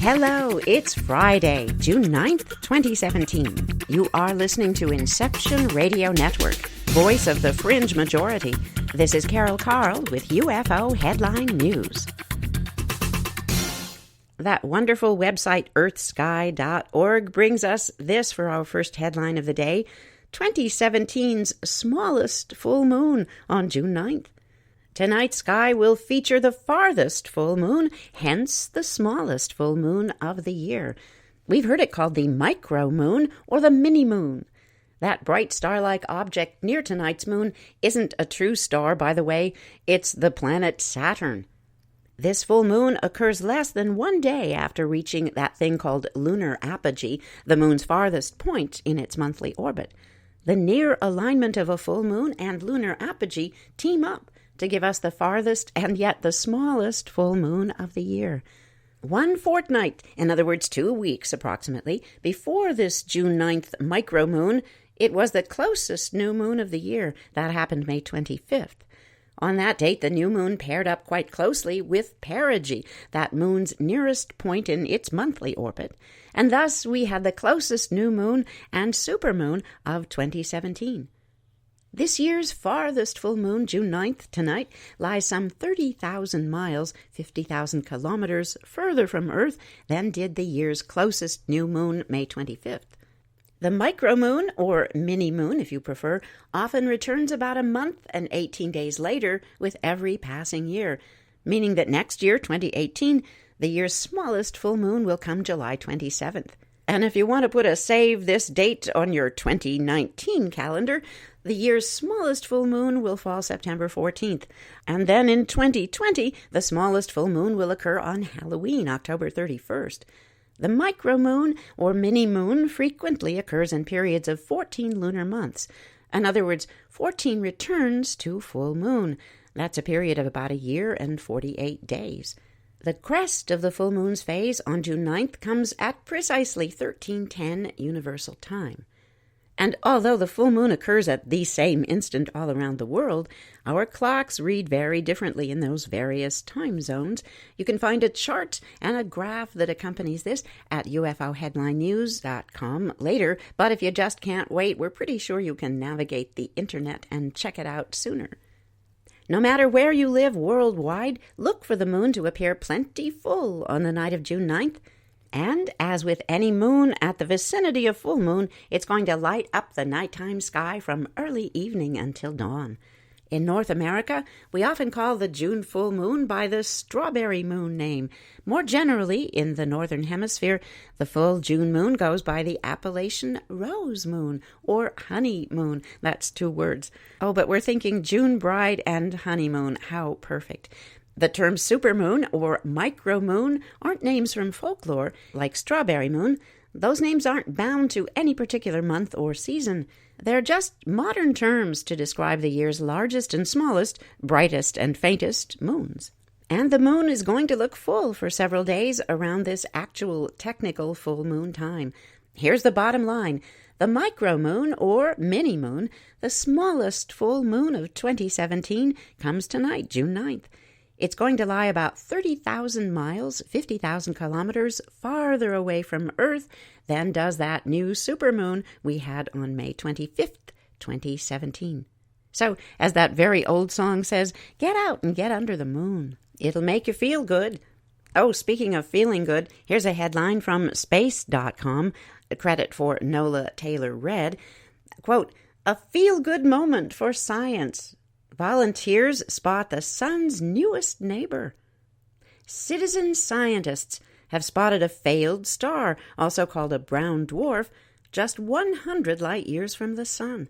Hello, it's Friday, June 9th, 2017. You are listening to Inception Radio Network, voice of the fringe majority. This is Carol Carl with ufo-headline-news. That wonderful website, earthsky.org, brings us this for our first headline of the day: 2017's smallest full moon on June 9th. Tonight's sky will feature the farthest full moon, hence the smallest full moon of the year. We've heard it called the micro-moon or the mini-moon. That bright starlike object near tonight's moon isn't a true star, by the way. It's the planet Saturn. This full moon occurs less than 1 day after reaching that thing called lunar apogee, the moon's farthest point in its monthly orbit. The near alignment of a full moon and lunar apogee team up to give us the farthest and yet the smallest full moon of the year. 1 fortnight, in other words 2 weeks approximately, before this June 9th micro-moon, it was the closest new moon of the year. That happened May 25th. On that date, the new moon paired up quite closely with perigee, that moon's nearest point in its monthly orbit, and thus we had the closest new moon and supermoon of 2017. This year's farthest full moon, June 9th, tonight, lies some 30,000 miles, 50,000 kilometers further from Earth than did the year's closest new moon, May 25th. The micromoon, or mini-moon if you prefer, often returns about a month and 18 days later with every passing year, meaning that next year, 2018, the year's smallest full moon will come July 27th. And if you want to put a save this date on your 2019 calendar, the year's smallest full moon will fall September 14th. And then in 2020, the smallest full moon will occur on Halloween, October 31st. The micromoon, or mini-moon, frequently occurs in periods of 14 lunar months. In other words, 14 returns to full moon. That's a period of about a year and 48 days. The crest of the full moon's phase on June 9th comes at precisely 1310 Universal Time. And although the full moon occurs at the same instant all around the world, our clocks read very differently in those various time zones. You can find a chart and a graph that accompanies this at ufo-headline-news.com later, but if you just can't wait, we're pretty sure you can navigate the internet and check it out sooner. No matter where you live worldwide, look for the moon to appear plenty full on the night of June 9th. And as with any moon at the vicinity of full moon, it's going to light up the nighttime sky from early evening until dawn. In North America, we often call the June full moon by the strawberry moon name. More generally, in the Northern Hemisphere, the full June moon goes by the appellation rose moon or honey moon. That's 2 words. Oh, but we're thinking June bride and honeymoon. How perfect. The terms supermoon or micromoon aren't names from folklore, like strawberry moon. Those names aren't bound to any particular month or season. They're just modern terms to describe the year's largest and smallest, brightest and faintest moons. And the moon is going to look full for several days around this actual technical full moon time. Here's the bottom line. The micromoon, or mini-moon, the smallest full moon of 2017, comes tonight, June 9th. It's going to lie about 30,000 miles, 50,000 kilometers farther away from Earth than does that new supermoon we had on May 25th, 2017. So, as that very old song says, get out and get under the moon. It'll make you feel good. Oh, speaking of feeling good, here's a headline from space.com, credit for Nola Taylor-Redd. Quote, "A feel-good moment for science. Volunteers spot the sun's newest neighbor. Citizen scientists have spotted a failed star, also called a brown dwarf, just 100 light years from the sun.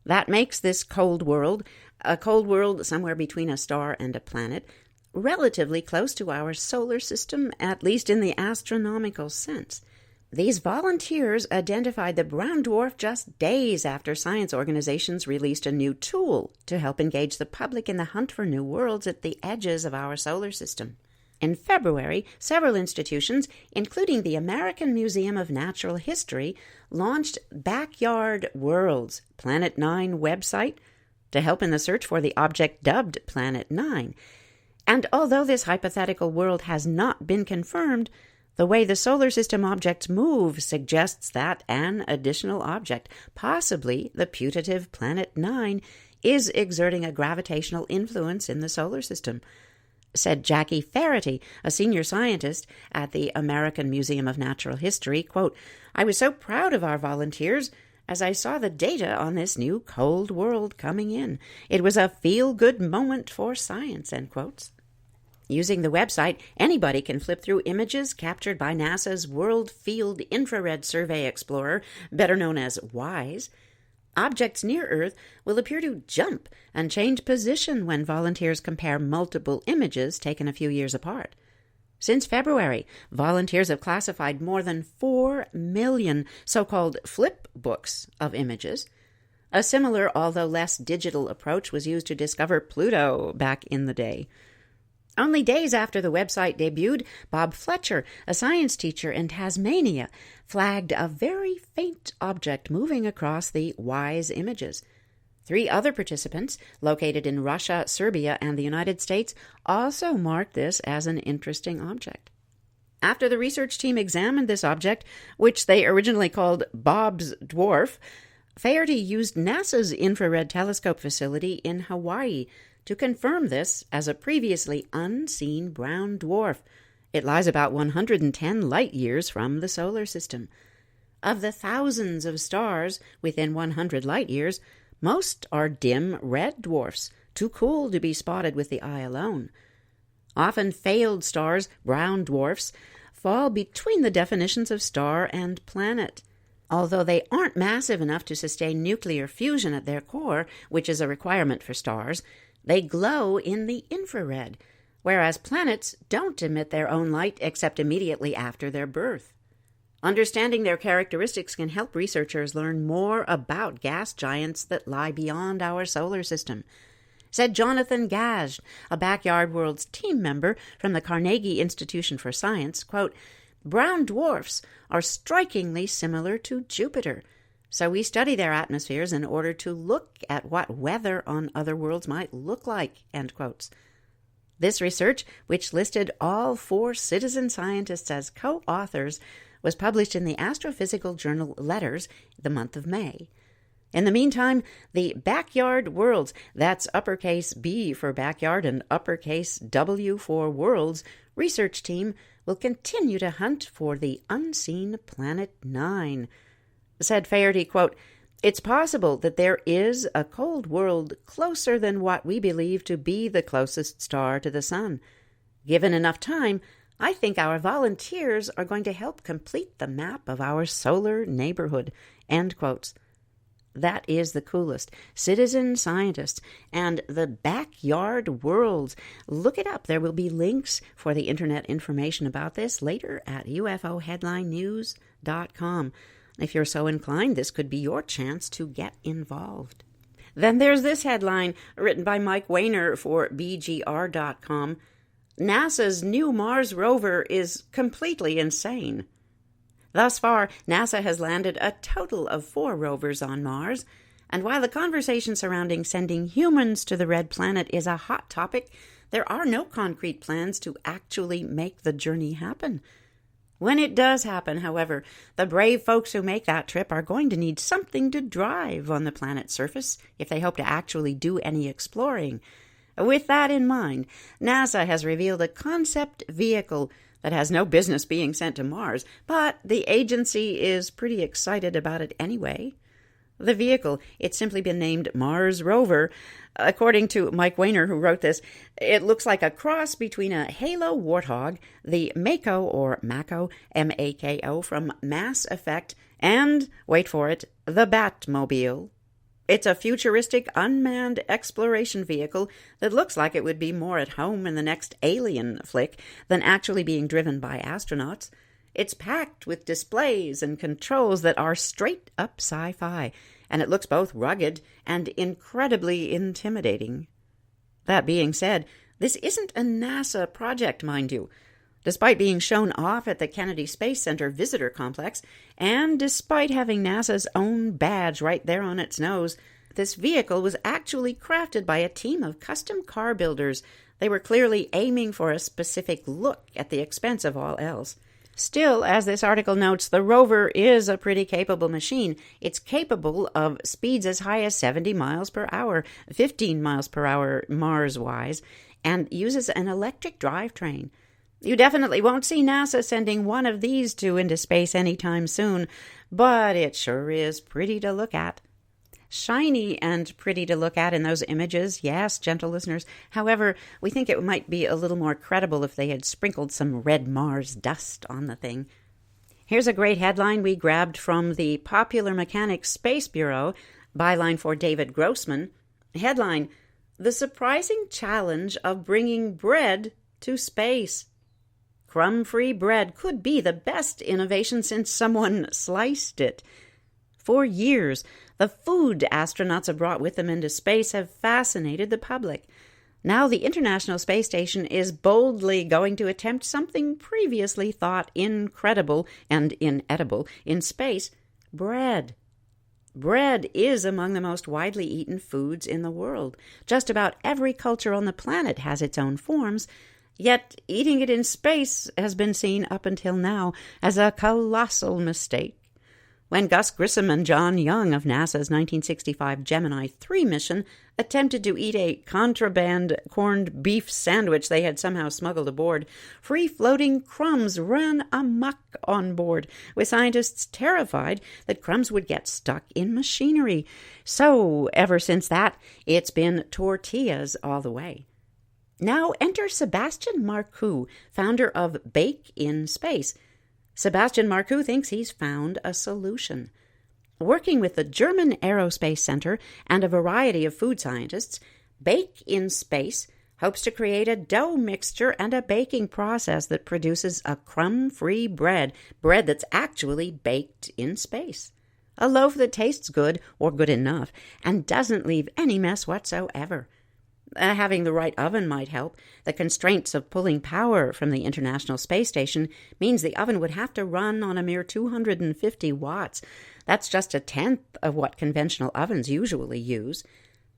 That makes this cold world, a cold world somewhere between a star and a planet, relatively close to our solar system, at least in the astronomical sense. These volunteers identified the brown dwarf just days after science organizations released a new tool to help engage the public in the hunt for new worlds at the edges of our solar system. In February, several institutions, including the American Museum of Natural History, launched Backyard Worlds, Planet 9 website, to help in the search for the object dubbed Planet 9. And although this hypothetical world has not been confirmed, The way the solar system objects move suggests that an additional object, possibly the putative Planet 9, is exerting a gravitational influence in the solar system, said Jackie Faraday, a senior scientist at the American Museum of Natural History. Quote, "I was so proud of our volunteers as I saw the data on this new cold world coming in. It was a feel-good moment for science," end quotes. Using the website, anybody can flip through images captured by NASA's World Field Infrared Survey Explorer, better known as WISE. Objects near Earth will appear to jump and change position when volunteers compare multiple images taken a few years apart. Since February, volunteers have classified more than 4 million so-called flip books of images. A similar, although less digital approach was used to discover Pluto back in the day. Only days after the website debuted, Bob Fletcher, a science teacher in Tasmania, flagged a very faint object moving across the WISE images. 3 other participants, located in Russia, Serbia, and the United States, also marked this as an interesting object. After the research team examined this object, which they originally called Bob's Dwarf, Faraday used NASA's infrared telescope facility in Hawaii to confirm this as a previously unseen brown dwarf. It lies about 110 light-years from the solar system. Of the thousands of stars within 100 light-years, most are dim red dwarfs, too cool to be spotted with the eye alone. Often failed stars, brown dwarfs, fall between the definitions of star and planet. Although they aren't massive enough to sustain nuclear fusion at their core, which is a requirement for stars, they glow in the infrared, whereas planets don't emit their own light except immediately after their birth. Understanding their characteristics can help researchers learn more about gas giants that lie beyond our solar system, said Jonathan Gage, a Backyard Worlds team member from the Carnegie Institution for Science. Quote, "Brown dwarfs are strikingly similar to Jupiter, so we study their atmospheres in order to look at what weather on other worlds might look like," end quotes. This research, which listed all 4 citizen scientists as co-authors, was published in the astrophysical journal Letters the month of May. In the meantime, the Backyard Worlds, that's uppercase B for backyard and uppercase W for worlds, research team will continue to hunt for the unseen Planet 9. Said Faraday, quote, "It's possible that there is a cold world closer than what we believe to be the closest star to the sun. Given enough time, I think our volunteers are going to help complete the map of our solar neighborhood," end quotes. That is the coolest. Citizen scientists and the Backyard Worlds. Look it up. There will be links for the internet information about this later at ufo-headline-news.com. If you're so inclined, this could be your chance to get involved. Then there's this headline written by Mike Weiner for BGR.com. NASA's new Mars rover is completely insane. Thus far, NASA has landed a total of 4 rovers on Mars, and while the conversation surrounding sending humans to the red planet is a hot topic, there are no concrete plans to actually make the journey happen. When it does happen, however, the brave folks who make that trip are going to need something to drive on the planet's surface if they hope to actually do any exploring. With that in mind, NASA has revealed a concept vehicle that has no business being sent to Mars, but the agency is pretty excited about it anyway. The vehicle, it's simply been named Mars Rover. According to Mike Weiner, who wrote this, it looks like a cross between a Halo Warthog, the Mako or Mako, M-A-K-O, from Mass Effect, and, wait for it, the Batmobile. It's a futuristic, unmanned exploration vehicle that looks like it would be more at home in the next Alien flick than actually being driven by astronauts. It's packed with displays and controls that are straight up sci-fi, and it looks both rugged and incredibly intimidating. That being said, this isn't a NASA project, mind you. Despite being shown off at the Kennedy Space Center visitor complex, and despite having NASA's own badge right there on its nose, this vehicle was actually crafted by a team of custom car builders. They were clearly aiming for a specific look at the expense of all else. Still, as this article notes, the rover is a pretty capable machine. It's capable of speeds as high as 70 miles per hour, 15 miles per hour Mars-wise, and uses an electric drivetrain. You definitely won't see NASA sending one of these two into space anytime soon, but it sure is pretty to look at. Shiny and pretty to look at in those images, yes, gentle listeners. However, we think it might be a little more credible if they had sprinkled some red Mars dust on the thing. Here's a great headline we grabbed from the Popular Mechanics Space Bureau, byline for David Grossman. Headline, "The Surprising Challenge of Bringing Bread to Space." Crumb-free bread could be the best innovation since someone sliced it. For years, the food astronauts have brought with them into space have fascinated the public. Now the International Space Station is boldly going to attempt something previously thought incredible and inedible in space: bread. Bread is among the most widely eaten foods in the world. Just about every culture on the planet has its own forms, yet eating it in space has been seen up until now as a colossal mistake. When Gus Grissom and John Young of NASA's 1965 Gemini 3 mission attempted to eat a contraband corned beef sandwich they had somehow smuggled aboard, free-floating crumbs ran amok on board, with scientists terrified that crumbs would get stuck in machinery. So, ever since that, it's been tortillas all the way. Now enter Sebastian Marcoux, founder of Bake in Space. Sebastian Marcoux thinks he's found a solution. Working with the German Aerospace Center and a variety of food scientists, Bake in Space hopes to create a dough mixture and a baking process that produces a crumb-free bread that's actually baked in space. A loaf that tastes good, or good enough, and doesn't leave any mess whatsoever. Having the right oven might help. The constraints of pulling power from the International Space Station means the oven would have to run on a mere 250 watts. That's just a tenth of what conventional ovens usually use.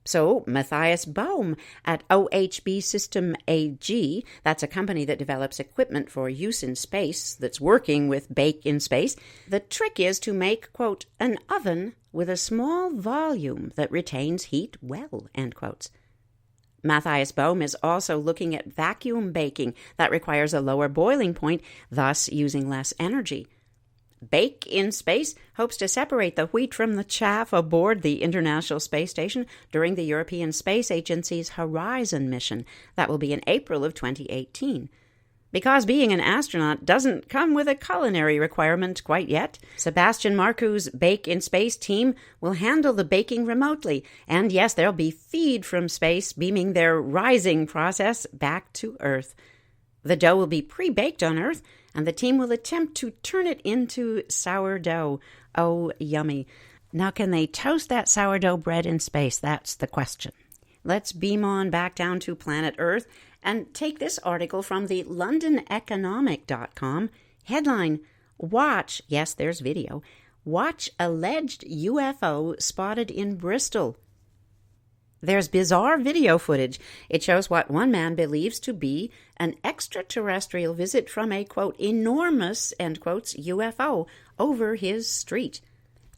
So Matthias Baum at OHB System AG, that's a company that develops equipment for use in space that's working with Bake in Space. The trick is to make, quote, an oven with a small volume that retains heat well, end quotes. Matthias Baum is also looking at vacuum baking that requires a lower boiling point, thus using less energy. Bake in Space hopes to separate the wheat from the chaff aboard the International Space Station during the European Space Agency's Horizon mission. That will be in April of 2018. Because being an astronaut doesn't come with a culinary requirement quite yet, Sebastian Marcoux's Bake in Space team will handle the baking remotely. And yes, there'll be feed from space beaming their rising process back to Earth. The dough will be pre-baked on Earth, and the team will attempt to turn it into sourdough. Oh, yummy. Now, can they toast that sourdough bread in space? That's the question. Let's beam on back down to planet Earth and take this article from the LondonEconomic.com. Headline, watch, yes, there's video, watch alleged UFO spotted in Bristol. There's bizarre video footage. It shows what one man believes to be an extraterrestrial visit from a, quote, enormous, end quotes, UFO over his street.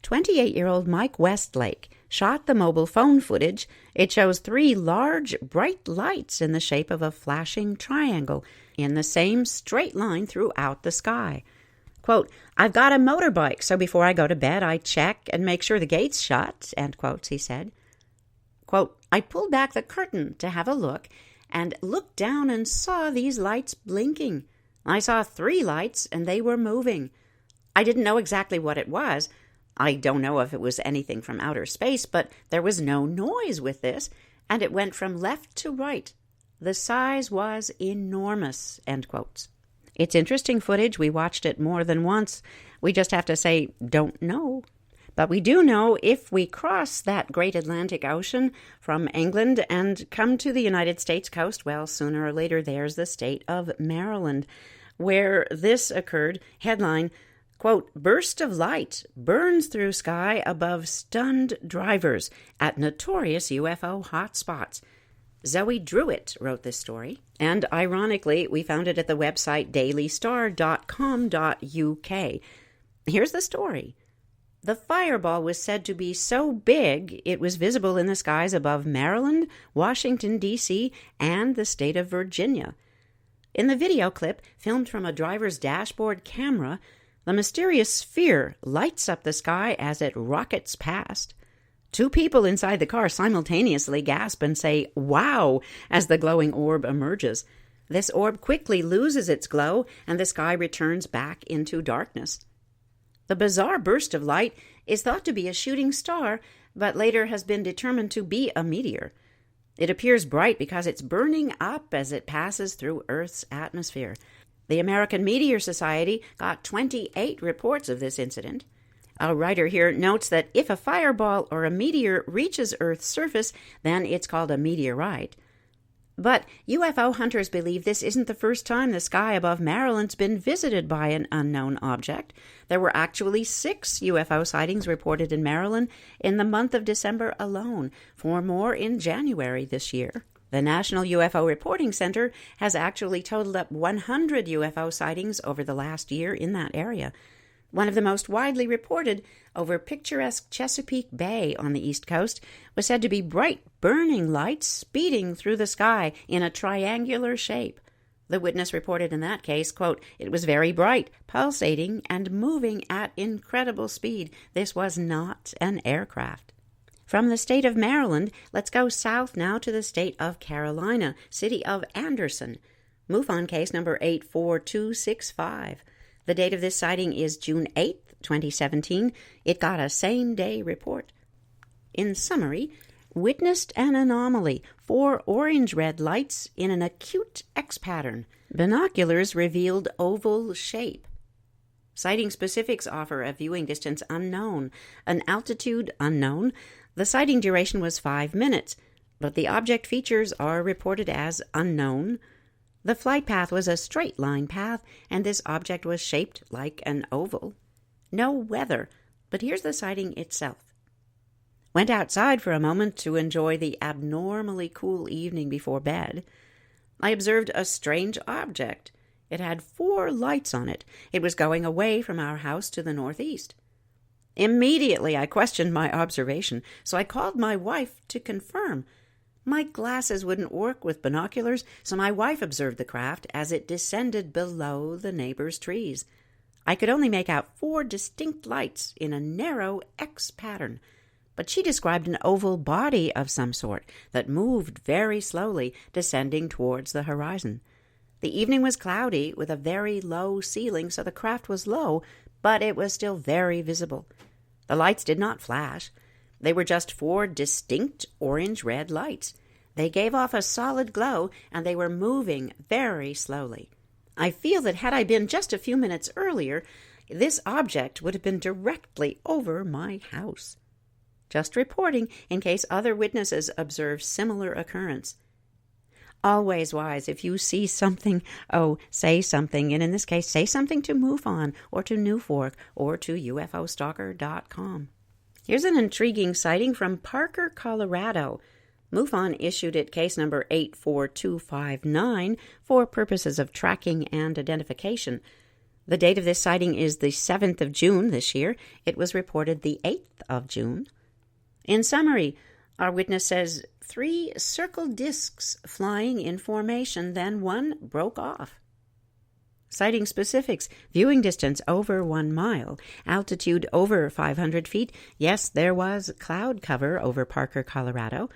28-year-old Mike Westlake shot the mobile phone footage. It shows 3 large, bright lights in the shape of a flashing triangle in the same straight line throughout the sky. Quote, I've got a motorbike, so before I go to bed, I check and make sure the gate's shut, end quotes, he said. Quote, I pulled back the curtain to have a look and looked down and saw these lights blinking. I saw 3 lights and they were moving. I didn't know exactly what it was. I don't know if it was anything from outer space, but there was no noise with this, and it went from left to right. The size was enormous, end quotes. It's interesting footage. We watched it more than once. We just have to say, don't know. But we do know if we cross that great Atlantic Ocean from England and come to the United States coast, well, sooner or later there's the state of Maryland, where this occurred. Headline, quote, burst of light burns through sky above stunned drivers at notorious UFO hotspots. Zoe Druitt wrote this story, and ironically, we found it at the website dailystar.com.uk. Here's the story. The fireball was said to be so big it was visible in the skies above Maryland, Washington, D.C., and the state of Virginia. In the video clip, filmed from a driver's dashboard camera, the mysterious sphere lights up the sky as it rockets past. Two people inside the car simultaneously gasp and say, "Wow," as the glowing orb emerges. This orb quickly loses its glow, and the sky returns back into darkness. The bizarre burst of light is thought to be a shooting star, but later has been determined to be a meteor. It appears bright because it's burning up as it passes through Earth's atmosphere. The American Meteor Society got 28 reports of this incident. A writer here notes that if a fireball or a meteor reaches Earth's surface, then it's called a meteorite. But UFO hunters believe this isn't the first time the sky above Maryland's been visited by an unknown object. There were actually 6 UFO sightings reported in Maryland in the month of December alone, 4 more in January this year. The National UFO Reporting Center has actually totaled up 100 UFO sightings over the last year in that area. One of the most widely reported over picturesque Chesapeake Bay on the East Coast was said to be bright, burning lights speeding through the sky in a triangular shape. The witness reported in that case, quote, "It was very bright, pulsating, and moving at incredible speed. This was not an aircraft." From the state of Maryland, let's go south now to the state of Carolina, city of Anderson. MUFON case number 84265. The date of this sighting is June 8th, 2017. It got a same-day report. In summary, witnessed an anomaly, 4 orange-red lights in an acute X pattern. Binoculars revealed oval shape. Sighting specifics offer a viewing distance unknown, an altitude unknown. The sighting duration was 5 minutes, but the object features are reported as unknown. The flight path was a straight-line path, and this object was shaped like an oval. No weather, but here's the sighting itself. Went outside for a moment to enjoy the abnormally cool evening before bed. I observed a strange object. It had 4 lights on it. It was going away from our house to the northeast. Immediately I questioned my observation, so I called my wife to confirm. My glasses wouldn't work with binoculars, so my wife observed the craft as it descended below the neighbor's trees. I could only make out 4 distinct lights in a narrow X pattern, but she described an oval body of some sort that moved very slowly, descending towards the horizon. The evening was cloudy with a very low ceiling, so the craft was low, but it was still very visible. The lights did not flash. They were just 4 distinct orange-red lights. They gave off a solid glow, and they were moving very slowly. I feel that had I been just a few minutes earlier, this object would have been directly over my house. Just reporting in case other witnesses observe similar occurrence. Always wise, if you see something, say something, and in this case, say something to MUFON or to NewFork or to ufostalker.com. Here's an intriguing sighting from Parker, Colorado. MUFON issued it case number 84259 for purposes of tracking and identification. The date of this sighting is the 7th of June this year. It was reported the 8th of June. In summary, our witness says 3 circle discs flying in formation, then 1 broke off. Sighting specifics: viewing distance over 1 mile, altitude over 500 feet. Yes, there was cloud cover over Parker, Colorado.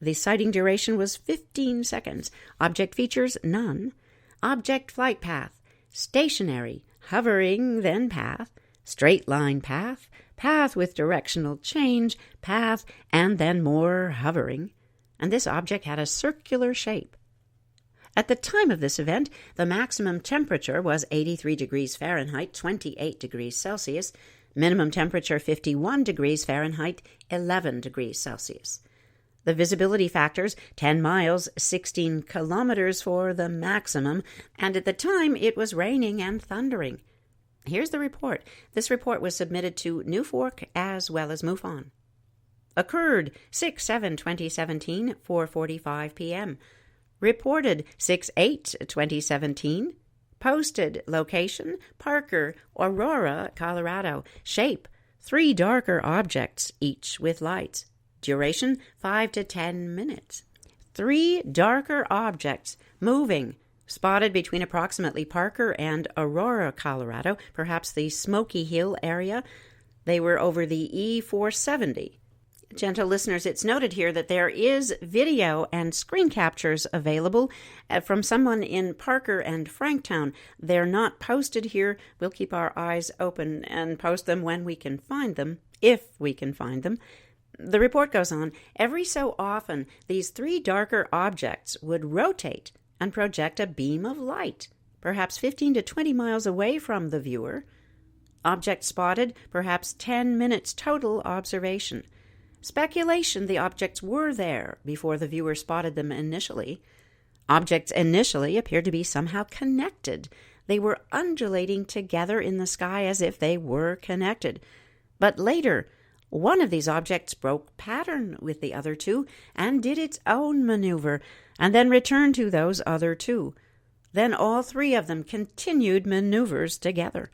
The sighting duration was 15 seconds. Object features: none. Object flight path: stationary, hovering, then path, straight line path, path with directional change, path, and then more hovering. And this object had a circular shape. At the time of this event, the maximum temperature was 83 degrees Fahrenheit, 28 degrees Celsius, minimum temperature 51 degrees Fahrenheit, 11 degrees Celsius. The visibility factors, 10 miles, 16 kilometers for the maximum, and at the time it was raining and thundering. Here's the report. This report was submitted to NewFork as well as MUFON. Occurred 6/7/2017, 4:45 p.m. Reported 6/8/2017. Posted location, Parker, Aurora, Colorado. Shape, 3 darker objects, each with lights. Duration, 5 to 10 minutes. 3 darker objects moving, spotted between approximately Parker and Aurora, Colorado, perhaps the Smoky Hill area. They were over the E470. Gentle listeners, it's noted here that there is video and screen captures available from someone in Parker and Franktown. They're not posted here. We'll keep our eyes open and post them when we can find them, if we can find them. The report goes on, every so often, these 3 darker objects would rotate and project a beam of light, perhaps 15 to 20 miles away from the viewer. Object spotted, perhaps 10 minutes total observation. Speculation the objects were there before the viewer spotted them initially. Objects initially appeared to be somehow connected. They were undulating together in the sky as if they were connected. But later, one of these objects broke pattern with the other 2 and did its own maneuver, and then returned to those other 2. Then all 3 of them continued maneuvers together.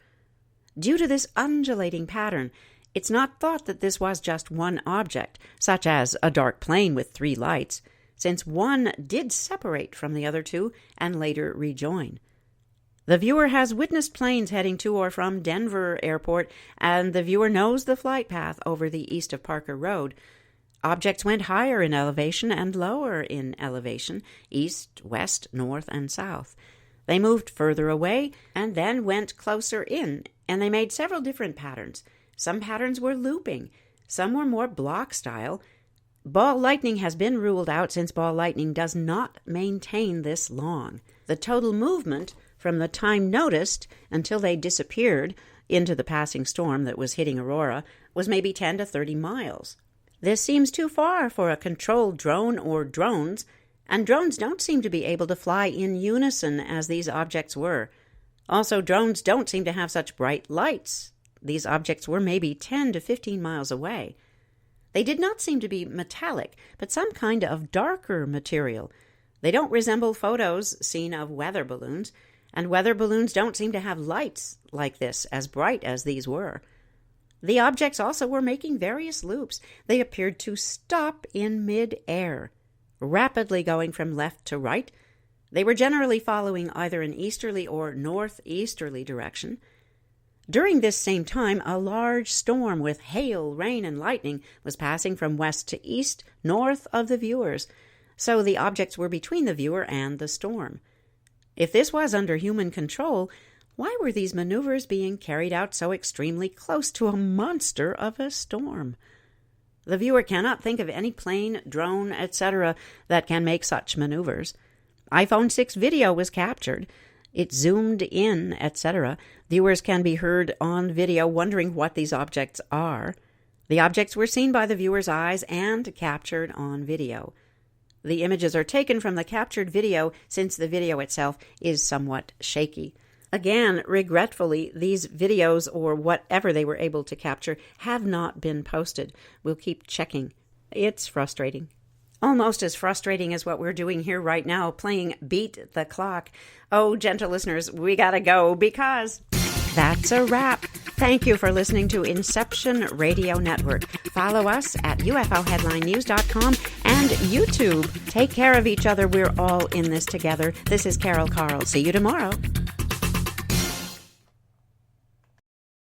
Due to this undulating pattern, it's not thought that this was just one object, such as a dark plane with 3 lights, since one did separate from the other 2 and later rejoin. The viewer has witnessed planes heading to or from Denver Airport, and the viewer knows the flight path over the east of Parker Road. Objects went higher in elevation and lower in elevation, east, west, north, and south. They moved further away and then went closer in, and they made several different patterns. Some patterns were looping, some were more block style. Ball lightning has been ruled out since ball lightning does not maintain this long. The total movement from the time noticed until they disappeared into the passing storm that was hitting Aurora was maybe 10 to 30 miles. This seems too far for a controlled drone or drones, and drones don't seem to be able to fly in unison as these objects were. Also, drones don't seem to have such bright lights. These objects were maybe 10 to 15 miles away. They did not seem to be metallic, but some kind of darker material. They don't resemble photos seen of weather balloons, and weather balloons don't seem to have lights like this, as bright as these were. The objects also were making various loops. They appeared to stop in mid-air, rapidly going from left to right. They were generally following either an easterly or northeasterly direction. During this same time, a large storm with hail, rain, and lightning was passing from west to east, north of the viewers, so the objects were between the viewer and the storm. If this was under human control, why were these maneuvers being carried out so extremely close to a monster of a storm? The viewer cannot think of any plane, drone, etc. that can make such maneuvers. iPhone 6 video was captured. It zoomed in, etc. Viewers can be heard on video wondering what these objects are. The objects were seen by the viewer's eyes and captured on video. The images are taken from the captured video since the video itself is somewhat shaky. Again, regretfully, these videos or whatever they were able to capture have not been posted. We'll keep checking. It's frustrating. Almost as frustrating as what we're doing here right now, playing Beat the Clock. Oh, gentle listeners, we gotta go because that's a wrap. Thank you for listening to Inception Radio Network. Follow us at ufo-headline-news.com and YouTube. Take care of each other. We're all in this together. This is Carol Carl. See you tomorrow.